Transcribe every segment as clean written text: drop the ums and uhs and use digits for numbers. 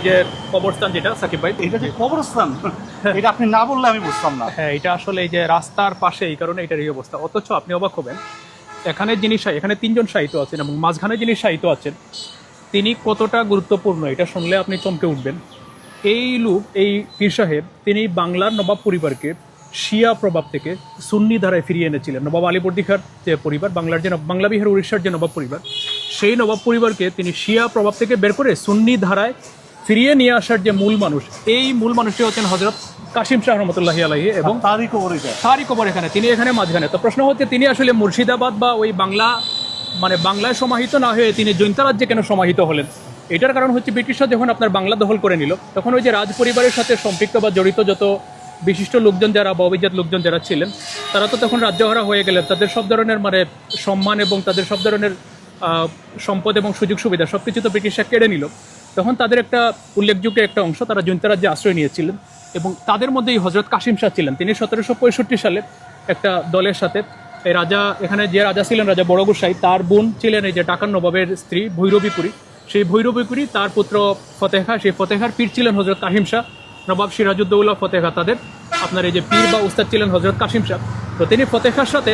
যে কবরস্থান যেটা সাকিব ভাই, এটা যে কবরস্থান, এটা আপনি না বললে আমি বুঝতাম না। হ্যাঁ এটা আসলে এই যে রাস্তার পাশে, এই কারণে এটার এই অবস্থা। অথচ আপনি অবাক হবেন, এখানে যিনি এখানে তিনজন শায়িত আছেন এবং মাঝখানে যিনি শায়িত আছেন তিনি কতটা গুরুত্বপূর্ণ এটা শুনলে আপনি চমকে উঠবেন। এই লোক, এই পীর সাহেব, তিনি বাংলার নবাব পরিবারকে শিয়া প্রভাব থেকে সুন্নি ধারায় ফিরিয়ে এনেছিলেন। নবাব আলীবর্দী খাঁর যে পরিবার, বাংলার যে বাংলা বিহার উড়িষ্যার যে নবাব পরিবার, সেই নবাব পরিবারকে তিনি শিয়া প্রভাব থেকে বের করে সুন্নি ধারায় ফিরিয়ে নিয়ে আসার যে মূল মানুষ, এই মূল মানুষটি হচ্ছেন হযরত কাসিম শাহ রহমতুল্লাহি আলাইহি, এবং তারই কবর এটা। তারই কবর এখানে, তিনি এখানে মাঝখানে। তো প্রশ্ন হচ্ছে তিনি আসলে মুর্শিদাবাদ বা ওই বাংলা মানে বাংলায় সমাহিত না হয়ে তিনি জৈন্তা রাজ্যে কেন সমাহিত হলেন? এটার কারণ হচ্ছে ব্রিটিশরা যখন আপনার বাংলা দখল করে নিল, তখন ওই যে রাজ পরিবারের সাথে সম্পৃক্ত বা জড়িত যত বিশিষ্ট লোকজন যারা বা অভিজাত লোকজন যারা ছিলেন, তারা তো তখন রাজ্যহারা হয়ে গেলেন। তাদের সব ধরনের মানে সম্মান এবং তাদের সব ধরনের সম্পদ এবং সুযোগ সুবিধা সব কিছু তো ব্রিটিশরা কেড়ে নিল। তখন তাদের একটা উল্লেখযোগ্য একটা অংশ তারা জৈন্তা রাজ্যে আশ্রয় নিয়েছিলেন, এবং তাদের মধ্যেই হযরত কাসিম শাহ ছিলেন। তিনি 1765 সালে একটা দলের সাথে, এই রাজা এখানে যে রাজা ছিলেন, রাজা বড় গোসাই, তার বোন ছিলেন এই যে টাকার নবাবের স্ত্রী ভৈরবীপুরী, সেই ভৈরবীপুরী তার পুত্র ফতেহ খাঁ, সেই ফতেহ খাঁর পীর ছিলেন হযরত কাসিম শাহ। নবাব সিরাজউদ্দৌলা ফতেহ খাঁ তাদের আপনার এই যে পীর বা উস্তাদ ছিলেন হযরত কাসিম শাহ। তো তিনি ফতেহ খাঁর সাথে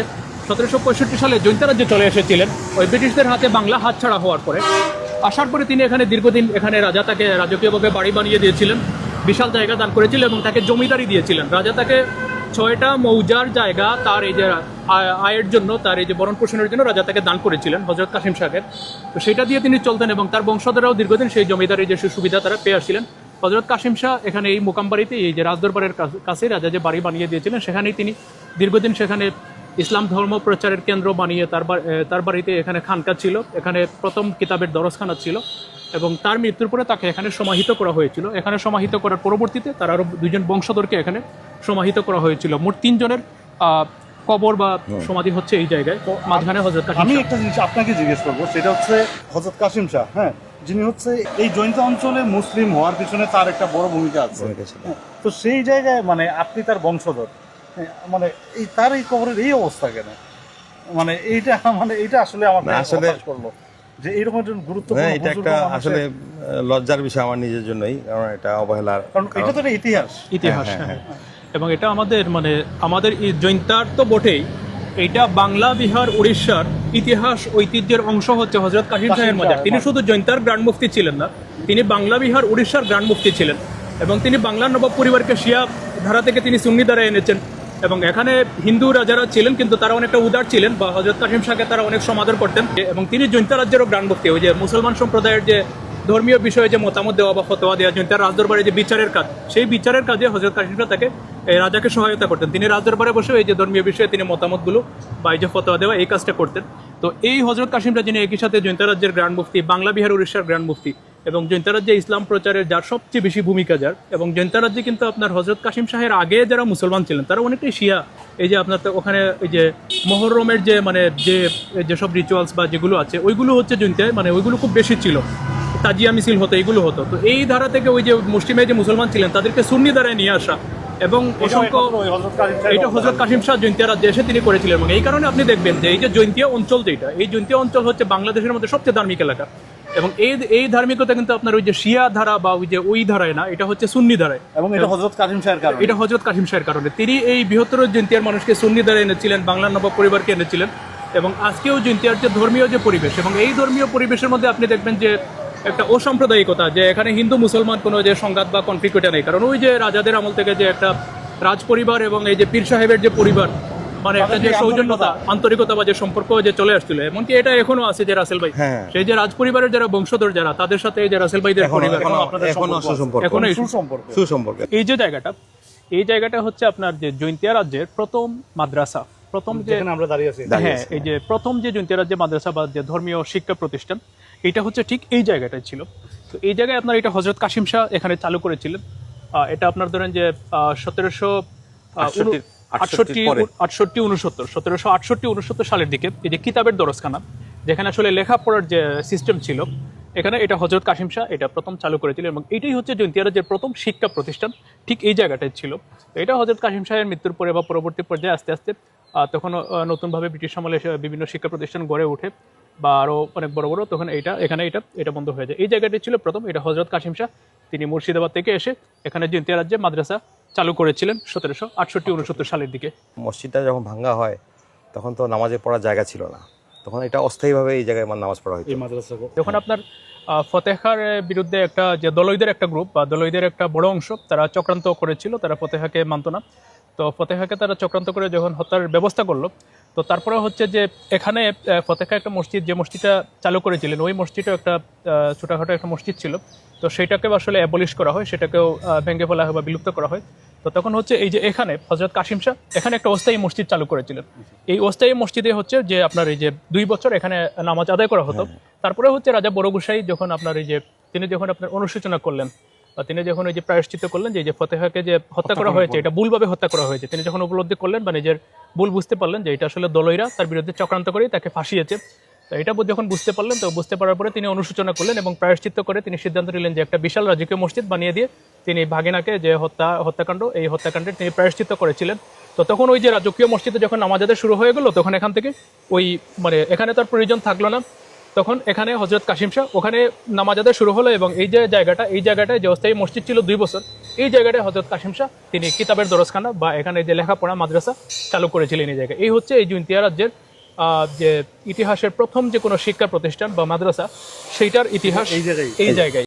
1765 সালে জৈন্তা রাজ্যে চলে এসেছিলেন ওই ব্রিটিশদের হাতে বাংলা হাতছাড়া হওয়ার পরে। আসার পরে তিনি এখানে দীর্ঘদিন এখানে রাজা তাকে রাজকীয়ভাবে বাড়ি বানিয়ে দিয়েছিলেন, বিশাল জায়গা দান করেছিলেন এবং তাকে জমিদারি দিয়েছিলেন। রাজা তাকে 6টা মৌজার জায়গা তার এই যে আয়ের জন্য, তার এই যে ভরণ পোষণের জন্য রাজা তাকে দান করেছিলেন হযরত কাসিম শাহের। তো সেটা দিয়ে তিনি চলতেন এবং তার বংশধররাও দীর্ঘদিন সেই জমিদারি যে সুবিধা তারা পেয়ে আসছিলেন। হযরত কাসিম শাহ এখানে এই মোকামবাড়িতে, এই যে রাজদরবারের কাছে রাজা যে বাড়ি বানিয়ে দিয়েছিলেন, সেখানেই তিনি দীর্ঘদিন সেখানে ইসলাম ধর্ম প্রচারের কেন্দ্র বানিয়ে তার বাড়িতে এখানে খানকা ছিল, এখানে প্রথম কিতাবের দরসখানা ছিল, এবং তার মৃত্যুর পরে তাকে এখানে সমাহিত করা হয়েছিল। এখানে সমাহিত করার পরবর্তীতে তার আরও 2জন বংশধরকে এখানে সমাহিত করা হয়েছিল। মোট 3 জনের কবর বা সমাধি হচ্ছে এই জায়গায়, মাঝখানে হযরত কাসিম শাহ। আমি একটা জিনিস আপনাকে জিজ্ঞেস করবো, সেটা হচ্ছে হযরত কাসিম শাহ, হ্যাঁ, যিনি হচ্ছে এই জৈন্তা অঞ্চলে মুসলিম হওয়ার পিছনে তার একটা বড় ভূমিকা আছে। হ্যাঁ, তো সেই জায়গায় মানে আপনি তার বংশধর, হ্যাঁ, মানে এই তার এই কবরের এই অবস্থা কেন? মানে এইটা আসলে আমাকে হতাশ করলো যে এইরকম একজন গুরুত্বপূর্ণ, এটা একটা আসলে লজ্জার বিষয় আমার নিজের জন্যই, কারণ এটা অবহেলার, কারণ এটা তো একটা ইতিহাস। হ্যাঁ। এবং এটা আমাদের জৈন্তার তো বটেই, এটা বাংলা বিহার উড়িষ্যার ইতিহাস ঐতিহ্যের অংশ হচ্ছে হযরত কাসিম শাহের মাজার। তিনি শুধু জৈন্তার গ্র্যান্ড মুফতি ছিলেন না, তিনি বাংলা বিহার উড়িষ্যার গ্র্যান্ড মুফতি ছিলেন, এবং তিনি বাংলার নবাব পরিবারকে শিয়া ধারা থেকে তিনি সুন্নি ধারায় এনেছেন। এবং এখানে হিন্দু রাজারা ছিলেন, কিন্তু তারা অনেকটা উদার ছিলেন, বা হযরত কাসিম শাহকে তারা অনেক সমাদর করতেন। এবং তিনি জৈন্তা রাজ্যেরও গ্র্যান্ড মুফতি। ওই যে মুসলমান সম্প্রদায়ের যে ধর্মীয় বিষয়ে যে মতামত দেওয়া বা ফতোয়া দেওয়া, জৈন্তার রাজদরবারে যে বিচারের কাজ, সেই বিচারের কাজে হযরত কাসিম শাহ তাকে রাজাকে সহায়তা করতেন। তিনি রাজদরবারে বসে এই যে ধর্মীয় বিষয়ে তিনি মতামতগুলো বা এই যে ফতোয়া দেওয়া, এই কাজটা করতেন। তো এই হযরত কাসিম শাহ, যিনি একই সাথে জৈন্তা রাজ্যের গ্র্যান্ড মুফতি, বাংলা বিহার উড়িষ্যার গ্র্যান্ড মুফতি, এবং জৈন্তা রাজ্যে ইসলাম প্রচারের যার সবচেয়ে বেশি ভূমিকা যার, এবং জৈন্তা রাজ্যে কিন্তু আপনার হযরত কাসিম শাহের আগে যারা মুসলমান ছিলেন তারা অনেকটাই শিয়া। এই যে আপনার ওখানে এই যে মহরমের যে মানে যেসব রিচুয়ালস বা যেগুলো আছে, ওইগুলো হচ্ছে জৈন্তায় মানে ওইগুলো খুব বেশি ছিল, তাজিয়া মিছিল হতো, এগুলো হতো। তো এই ধারা থেকে ওই যে মুসলিমে যে মুসলমান ছিলেন তাদেরকে সুন্নি ধারায় নিয়ে আসা, এবং অসংখ্য, এটা হযরত কাসিম শাহ জৈন্তিয়া রাজ্যে এসে তিনি করেছিলেন। এবং এই কারণে আপনি দেখবেন যে এই যে জৈন্তিয়া অঞ্চল, যেটা এই জৈন্তিয়া অঞ্চল হচ্ছে বাংলাদেশের মধ্যে সবচেয়ে ধার্মিক এলাকা, এবং এই ধার্মিকতা কিন্তু আপনার ওই যে শিয়া ধারা বা ওই ধারায় না, এটা হচ্ছে সুন্নি ধারায়। এবং এটা হযরত কাসিম শাহের কারণে, এটা হযরত কাসিম শাহের কারণে তিনি এই বৃহত্তর জৈন্তিয়ার মানুষকে সুন্নি ধারায় এনেছিলেন, বাংলার নবাব পরিবারকে এনেছিলেন। এবং আজকেও জৈন্তিয়ার যে ধর্মীয় যে পরিবেশ, এবং এই ধর্মীয় পরিবেশের মধ্যে আপনি দেখবেন যে একটা অসাম্প্রদায়িকতা, যে এখানে হিন্দু মুসলমান কোনো যে সংঘাত বা কনফ্লিক্ট এটা নেই। কারণ ওই যে রাজাদের আমল থেকে যে একটা রাজ পরিবার এবং এই যে পীর সাহেবের যে পরিবার, মানে একটা যে সৌজন্যতা, আন্তরিকতা বা যে সম্পর্ক যে চলে আসছিল, এমনকি এটা এখনো আছে যে রাসেল ভাই, সেই যে রাজ পরিবারের যারা বংশধর যারা, তাদের সাথে এই যে রাসেল ভাইদের পরিবার এখনো সুসম্পর্ক। এই যে জায়গাটা হচ্ছে আপনার যে জৈন্তিয়া রাজ্যের প্রথম মাদ্রাসা, প্রথম যে আমরা দাঁড়িয়ে আছি, হ্যাঁ, এই যে প্রথম যে জৈন্তিয়া রাজ্যের মাদ্রাসা বা যে ধর্মীয় শিক্ষা প্রতিষ্ঠান, এটা হচ্ছে ঠিক এই জায়গাটাই ছিল। তো এই জায়গায় আপনার এটা হযরত কাসিম শাহ এখানে চালু করেছিলেন। এটা আপনার ধরেন যে 1768-69 সালের দিকে এই যে কিতাবের দরসখানা, যেখানে আসলে লেখাপড়ার যে সিস্টেম ছিল, এখানে এটা হযরত কাসিম শাহ এটা প্রথম চালু করেছিলেন। এবং এটাই হচ্ছে জৈন্তিয়া রাজ্যের প্রথম শিক্ষা প্রতিষ্ঠান, ঠিক এই জায়গাটাই ছিল। এটা হযরত কাসিম শাহের মৃত্যুর পরে বা পরবর্তী পর্যায়ে আস্তে আস্তে তখন নতুনভাবে ব্রিটিশ আমলে বিভিন্ন শিক্ষা প্রতিষ্ঠান গড়ে ওঠে বা আরও অনেক বড় বড়, তখন এটা বন্ধ হয়ে যায়। এই জায়গাটি ছিল প্রথম, এটা হযরত কাসিম শাহ তিনি মুর্শিদাবাদ থেকে এসে এখানে জৈন্তিয়া রাজ্যে মাদ্রাসা চালু করেছিলেন 1768-69 সালের দিকে। মসজিদটা যখন ভাঙ্গা হয় তখন তো নামাজে পড়ার জায়গা ছিল না, তখন এটা অস্থায়ীভাবে এই জায়গায় নামাজ পড়া হতো। এই মাদ্রাসা যখন আপনার ফতেহার বিরুদ্ধে একটা যে দলইদের একটা গ্রুপ বা দলইদের একটা বড় অংশ তারা চক্রান্ত করেছিল, তারা ফতেহাকে মানত না, তো ফতেহাকে তারা চক্রান্ত করে যখন হত্যার ব্যবস্থা করলো, তো তারপরে হচ্ছে যে এখানে ফতেহা একটা মসজিদ, যে মসজিদটা চালু করেছিলেন ওই মসজিদও একটা ছোটোখাটো একটা মসজিদ ছিল, তো সেইটাকেও আসলে অ্যাবলিশ করা হয়, সেটাকেও ভেঙে ফেলা হয় বা বিলুপ্ত করা হয়। তো তখন হচ্ছে এই যে এখানে হযরত কাসিম শাহ এখানে একটা অস্থায়ী মসজিদ চালু করেছিলেন। এই অস্থায়ী মসজিদে হচ্ছে যে আপনার এই যে 2 বছর এখানে নামাজ আদায় করা হতো। তারপরে হচ্ছে রাজা বড় গোসাই যখন আপনার এই যে তিনি যখন আপনার অনুশোচনা করলেন বা তিনি যখন এই যে প্রায়শ্চিত্ত করলেন যে এই যে ফতেহাকে যে হত্যা করা হয়েছে এটা ভুলভাবে হত্যা করা হয়েছে, তিনি যখন উপলব্ধি করলেন বা নিজের ভুল বুঝতে পারলেন যে এটা আসলে দলইরা তার বিরুদ্ধে চক্রান্ত করেই তাকে ফাঁসিয়েছে, তো এটা যখন বুঝতে পারলেন, তো বুঝতে পারার পরে তিনি অনুশোচনা করলেন এবং প্রায়শ্চিত্ত করে তিনি সিদ্ধান্ত নিলেন যে একটা বিশাল রাজকীয় মসজিদ বানিয়ে দিয়ে তিনি ভাগিনাকে যে হত্যাকাণ্ড এই হত্যাকাণ্ডে তিনি প্রায়শ্চিত্ত করেছিলেন। তো তখন ওই যে রাজকীয় মসজিদে যখন নামাজ আদায় শুরু হয়ে গেল, তখন এখান থেকে ওই মানে এখানে তার প্রয়োজন থাকলো না, তখন এখানে হযরত কাসিম শাহ ওখানে নামাজ আদায় শুরু হলো এবং এই যে জায়গাটায় যে অস্থায়ী মসজিদ ছিল 2 বছর, এই জায়গাটায় হযরত কাসিম শাহ তিনি কিতাবের দরসখানা বা এখানে যে লেখাপড়া মাদ্রাসা চালু করেছিলেন এই জায়গায়। এই হচ্ছে এই জৈন্তিয়া রাজ্যের যে ইতিহাসের প্রথম যে কোনো শিক্ষা প্রতিষ্ঠান বা মাদ্রাসা সেইটার ইতিহাস এই জায়গায়।